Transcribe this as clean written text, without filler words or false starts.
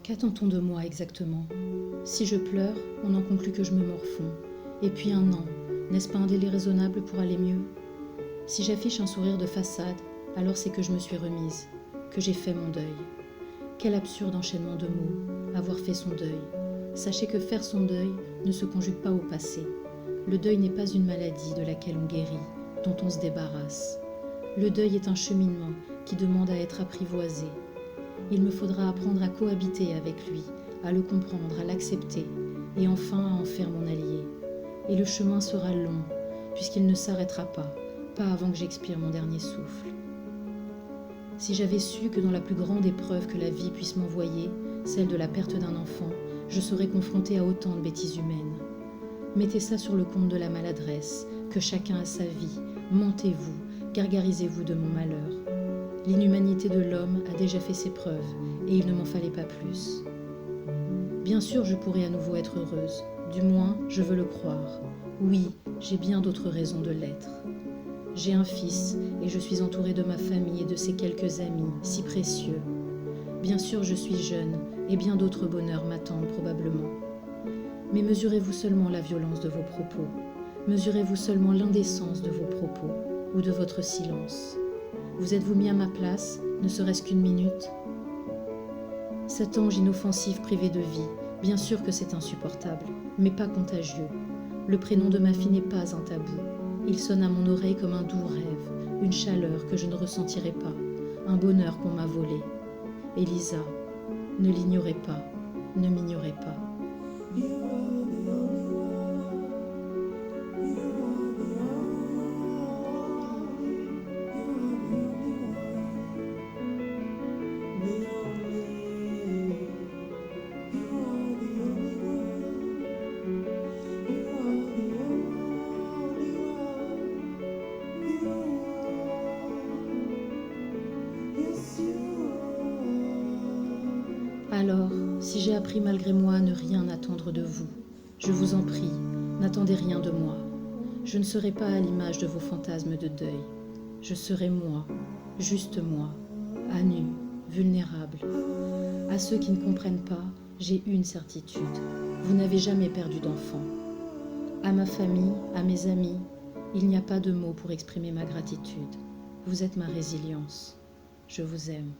Qu'attend-on de moi exactement? Si je pleure, on en conclut que je me morfonds. Et puis un an, n'est-ce pas un délai raisonnable pour aller mieux? Si j'affiche un sourire de façade, alors c'est que je me suis remise, que j'ai fait mon deuil. Quel absurde enchaînement de mots, avoir fait son deuil. Sachez que faire son deuil ne se conjugue pas au passé. Le deuil n'est pas une maladie de laquelle on guérit, dont on se débarrasse. Le deuil est un cheminement qui demande à être apprivoisé. Il me faudra apprendre à cohabiter avec lui, à le comprendre, à l'accepter, et enfin à en faire mon allié. Et le chemin sera long, puisqu'il ne s'arrêtera pas avant que j'expire mon dernier souffle. Si j'avais su que dans la plus grande épreuve que la vie puisse m'envoyer, celle de la perte d'un enfant, je serais confrontée à autant de bêtises humaines. Mettez ça sur le compte de la maladresse, que chacun a sa vie, mentez-vous, gargarisez-vous de mon malheur. L'inhumanité de l'homme a déjà fait ses preuves, et il ne m'en fallait pas plus. Bien sûr, je pourrais à nouveau être heureuse, du moins, je veux le croire. Oui, j'ai bien d'autres raisons de l'être. J'ai un fils, et je suis entourée de ma famille et de ses quelques amis, si précieux. Bien sûr, je suis jeune, et bien d'autres bonheurs m'attendent probablement. Mais mesurez-vous seulement la violence de vos propos, mesurez-vous seulement l'indécence de vos propos, ou de votre silence. Vous êtes-vous mis à ma place, ne serait-ce qu'une minute? Cet ange inoffensif privé de vie, bien sûr que c'est insupportable, mais pas contagieux. Le prénom de ma fille n'est pas un tabou. Il sonne à mon oreille comme un doux rêve, une chaleur que je ne ressentirai pas, un bonheur qu'on m'a volé. Elisa, ne l'ignorez pas, ne m'ignorez pas. Alors, si j'ai appris malgré moi à ne rien attendre de vous, je vous en prie, n'attendez rien de moi. Je ne serai pas à l'image de vos fantasmes de deuil. Je serai moi, juste moi, à nu, vulnérable. À ceux qui ne comprennent pas, j'ai une certitude. Vous n'avez jamais perdu d'enfant. À ma famille, à mes amis, il n'y a pas de mots pour exprimer ma gratitude. Vous êtes ma résilience. Je vous aime.